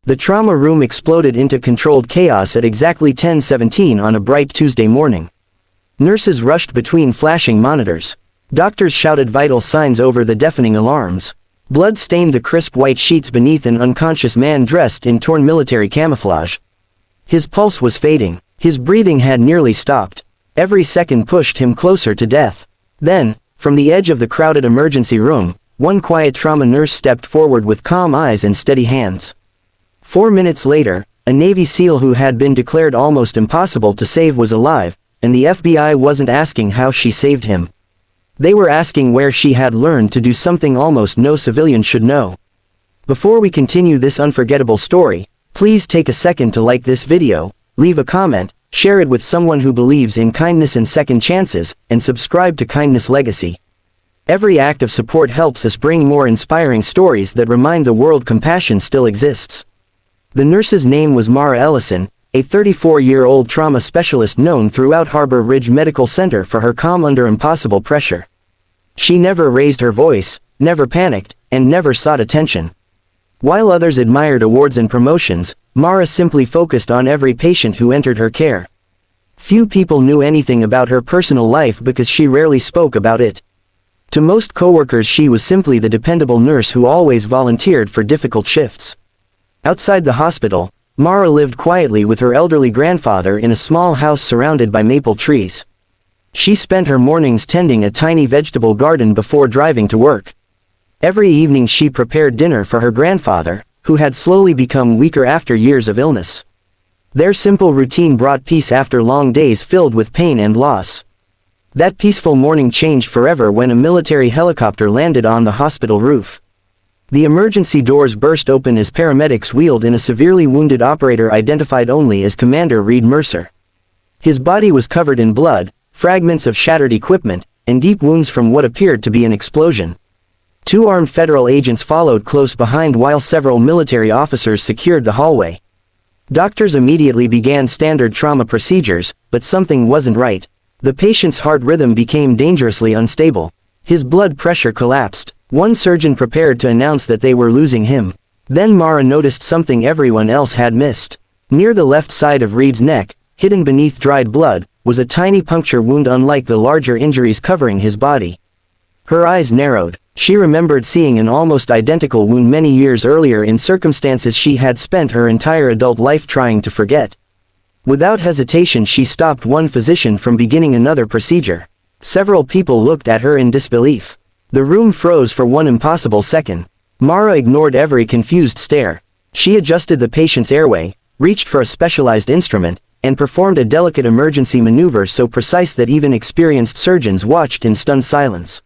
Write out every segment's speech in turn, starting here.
The trauma room exploded into controlled chaos at exactly 10:17 on a bright Tuesday morning. Nurses rushed between flashing monitors. Doctors shouted vital signs over the deafening alarms. Blood stained the crisp white sheets beneath an unconscious man dressed in torn military camouflage. His pulse was fading. His breathing had nearly stopped. Every second pushed him closer to death. Then, from the edge of the crowded emergency room, one quiet trauma nurse stepped forward with calm eyes and steady hands. 4 minutes later, a Navy SEAL who had been declared almost impossible to save was alive, and the FBI wasn't asking how she saved him. They were asking where she had learned to do something almost no civilian should know. Before we continue this unforgettable story, please take a second to like this video, leave a comment, share it with someone who believes in kindness and second chances, and subscribe to Kindness Legacy. Every act of support helps us bring more inspiring stories that remind the world compassion still exists. The nurse's name was Mara Ellison, a 34-year-old trauma specialist known throughout Harbor Ridge Medical Center for her calm under impossible pressure. She never raised her voice, never panicked, and never sought attention. While others admired awards and promotions, Mara simply focused on every patient who entered her care. Few people knew anything about her personal life because she rarely spoke about it. To most coworkers, she was simply the dependable nurse who always volunteered for difficult shifts. Outside the hospital, Mara lived quietly with her elderly grandfather in a small house surrounded by maple trees. She spent her mornings tending a tiny vegetable garden before driving to work. Every evening she prepared dinner for her grandfather, who had slowly become weaker after years of illness. Their simple routine brought peace after long days filled with pain and loss. That peaceful morning changed forever when a military helicopter landed on the hospital roof. The emergency doors burst open as paramedics wheeled in a severely wounded operator identified only as Commander Reed Mercer. His body was covered in blood, fragments of shattered equipment, and deep wounds from what appeared to be an explosion. 2 armed federal agents followed close behind while several military officers secured the hallway. Doctors immediately began standard trauma procedures, but something wasn't right. The patient's heart rhythm became dangerously unstable. His blood pressure collapsed. One surgeon prepared to announce that they were losing him. Then Mara noticed something everyone else had missed. Near the left side of Reed's neck, hidden beneath dried blood, was a tiny puncture wound unlike the larger injuries covering his body. Her eyes narrowed. She remembered seeing an almost identical wound many years earlier in circumstances she had spent her entire adult life trying to forget. Without hesitation she stopped one physician from beginning another procedure. Several people looked at her in disbelief. The room froze for one impossible second. Mara ignored every confused stare. She adjusted the patient's airway, reached for a specialized instrument, and performed a delicate emergency maneuver so precise that even experienced surgeons watched in stunned silence.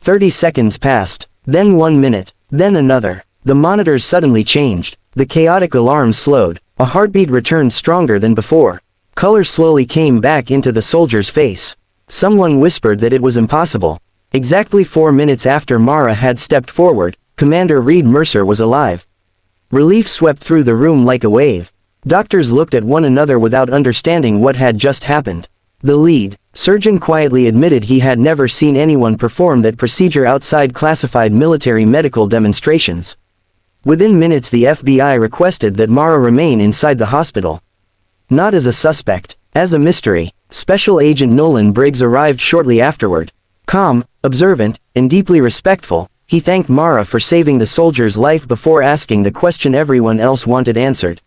30 seconds passed, then 1 minute, then another. The monitors suddenly changed. The chaotic alarms slowed. A heartbeat returned stronger than before. Color slowly came back into the soldier's face. Someone whispered that it was impossible. Exactly 4 minutes after Mara had stepped forward, Commander Reed Mercer was alive. Relief swept through the room like a wave. Doctors looked at one another without understanding what had just happened. The lead surgeon quietly admitted he had never seen anyone perform that procedure outside classified military medical demonstrations. Within minutes the FBI requested that Mara remain inside the hospital. Not as a suspect, as a mystery. Special Agent Nolan Briggs arrived shortly afterward. Calm, observant, and deeply respectful, he thanked Mara for saving the soldier's life before asking the question everyone else wanted answered.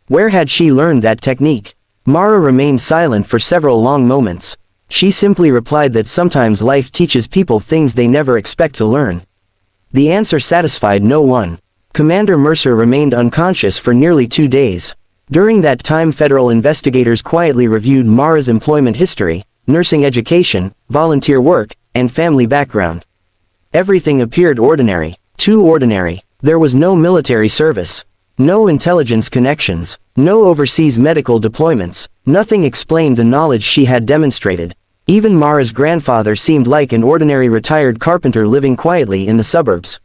Where had she learned that technique? Mara remained silent for several long moments. She simply replied that sometimes life teaches people things they never expect to learn. The answer satisfied no one. Commander Mercer remained unconscious for nearly 2 days. During that time federal investigators quietly reviewed Mara's employment history, nursing education, volunteer work, and family background. Everything appeared ordinary, too ordinary. There was no military service, no intelligence connections, no overseas medical deployments. Nothing explained the knowledge she had demonstrated. Even Mara's grandfather seemed like an ordinary retired carpenter living quietly in the suburbs.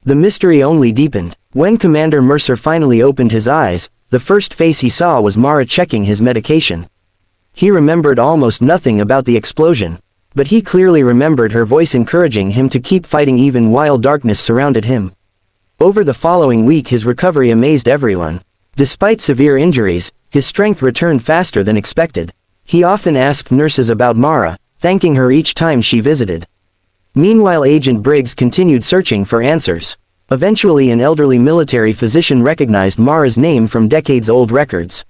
The mystery only deepened. When Commander Mercer finally opened his eyes, the first face he saw was Mara checking his medication. He remembered almost nothing about the explosion, but he clearly remembered her voice encouraging him to keep fighting even while darkness surrounded him. Over the following week his recovery amazed everyone. Despite severe injuries, his strength returned faster than expected. He often asked nurses about Mara, thanking her each time she visited. Meanwhile, Agent Briggs continued searching for answers. Eventually, an elderly military physician recognized Mara's name from decades-old records.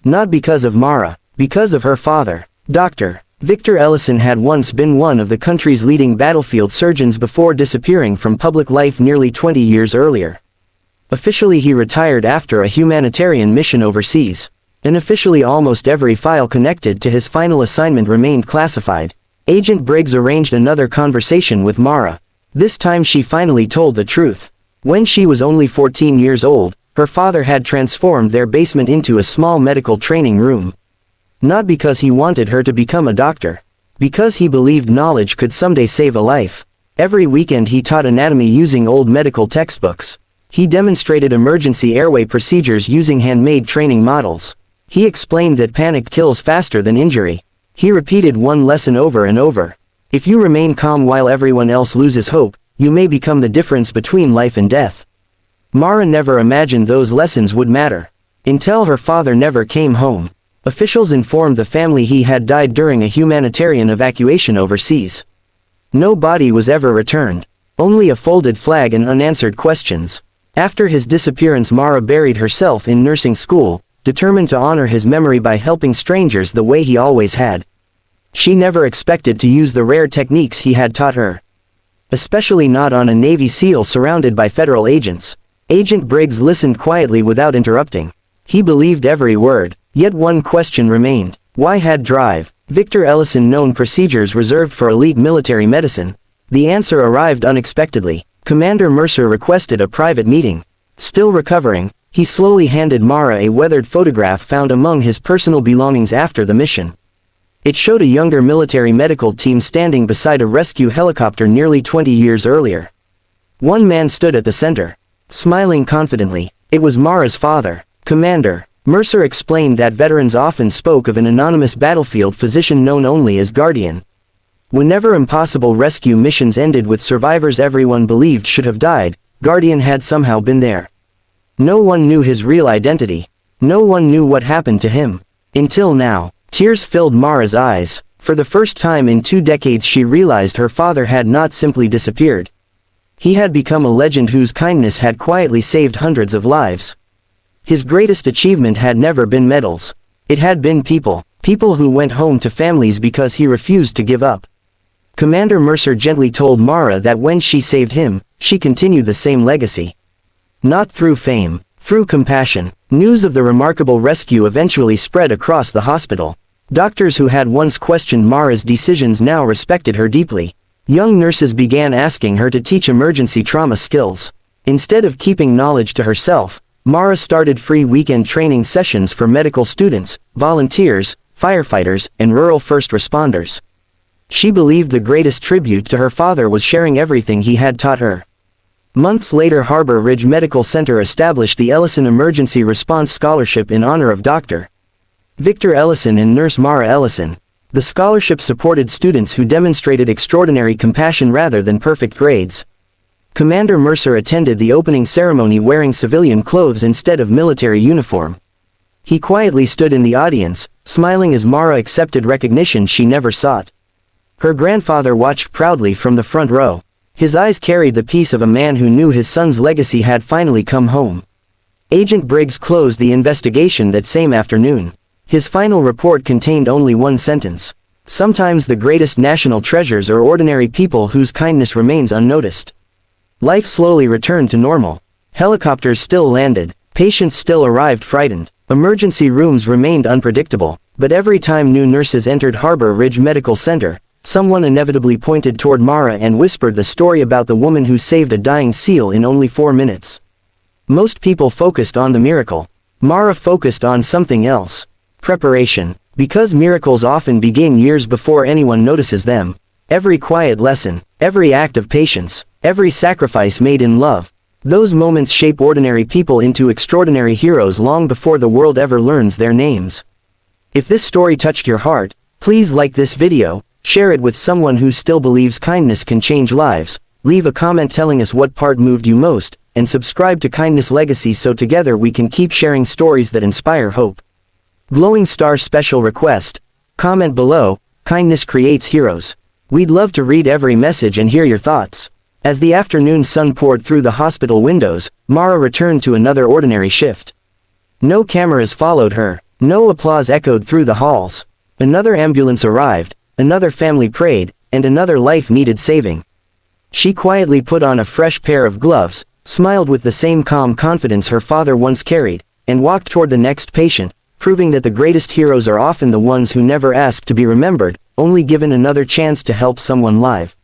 Not because of Mara, because of her father. Dr. Victor Ellison had once been one of the country's leading battlefield surgeons before disappearing from public life nearly 20 years earlier. Officially, he retired after a humanitarian mission overseas. Unofficially, almost every file connected to his final assignment remained classified. Agent Briggs arranged another conversation with Mara. This time she finally told the truth. When she was only 14 years old, her father had transformed their basement into a small medical training room. Not because he wanted her to become a doctor. Because he believed knowledge could someday save a life. Every weekend he taught anatomy using old medical textbooks. He demonstrated emergency airway procedures using handmade training models. He explained that panic kills faster than injury. He repeated one lesson over and over. If you remain calm while everyone else loses hope, you may become the difference between life and death. Mara never imagined those lessons would matter. Until her father never came home. Officials informed the family he had died during a humanitarian evacuation overseas. No body was ever returned. Only a folded flag and unanswered questions. After his disappearance, Mara buried herself in nursing school, determined to honor his memory by helping strangers the way he always had. She never expected to use the rare techniques he had taught her. Especially not on a Navy SEAL surrounded by federal agents. Agent Briggs listened quietly without interrupting. He believed every word. Yet one question remained. Why had Victor Ellison known procedures reserved for elite military medicine? The answer arrived unexpectedly. Commander Mercer requested a private meeting. Still recovering, he slowly handed Mara a weathered photograph found among his personal belongings after the mission. It showed a younger military medical team standing beside a rescue helicopter nearly 20 years earlier. One man stood at the center, smiling confidently. It was Mara's father. Commander Mercer explained that veterans often spoke of an anonymous battlefield physician known only as Guardian. Whenever impossible rescue missions ended with survivors everyone believed should have died, Guardian had somehow been there. No one knew his real identity. No one knew what happened to him. Until now. Tears filled Mara's eyes. For the first time in 2 decades she realized her father had not simply disappeared. He had become a legend whose kindness had quietly saved hundreds of lives. His greatest achievement had never been medals. It had been people. People who went home to families because he refused to give up. Commander Mercer gently told Mara that when she saved him, she continued the same legacy. Not through fame, through compassion. News of the remarkable rescue eventually spread across the hospital. Doctors who had once questioned Mara's decisions now respected her deeply. Young nurses began asking her to teach emergency trauma skills. Instead of keeping knowledge to herself, Mara started free weekend training sessions for medical students, volunteers, firefighters, and rural first responders. She believed the greatest tribute to her father was sharing everything he had taught her. Months later, Harbor Ridge Medical Center established the Ellison Emergency Response Scholarship in honor of Dr. Victor Ellison and Nurse Mara Ellison. The scholarship supported students who demonstrated extraordinary compassion rather than perfect grades. Commander Mercer attended the opening ceremony wearing civilian clothes instead of military uniform. He quietly stood in the audience, smiling as Mara accepted recognition she never sought. Her grandfather watched proudly from the front row. His eyes carried the peace of a man who knew his son's legacy had finally come home. Agent Briggs closed the investigation that same afternoon. His final report contained only one sentence. Sometimes the greatest national treasures are ordinary people whose kindness remains unnoticed. Life slowly returned to normal. Helicopters still landed. Patients still arrived frightened. Emergency rooms remained unpredictable. But every time new nurses entered Harbor Ridge Medical Center, someone inevitably pointed toward Mara and whispered the story about the woman who saved a dying SEAL in only 4 minutes. Most people focused on the miracle. Mara focused on something else. Preparation. Because miracles often begin years before anyone notices them. Every quiet lesson, every act of patience, every sacrifice made in love. Those moments shape ordinary people into extraordinary heroes long before the world ever learns their names. If this story touched your heart, please like this video, share it with someone who still believes kindness can change lives, leave a comment telling us what part moved you most, and subscribe to Kindness Legacy so together we can keep sharing stories that inspire hope. Glowing star special request. Comment below, kindness creates heroes. We'd love to read every message and hear your thoughts. As the afternoon sun poured through the hospital windows, Mara returned to another ordinary shift. No cameras followed her. No applause echoed through the halls. Another ambulance arrived, another family prayed, and another life needed saving. She quietly put on a fresh pair of gloves, smiled with the same calm confidence her father once carried, and walked toward the next patient, proving that the greatest heroes are often the ones who never ask to be remembered, only given another chance to help someone live.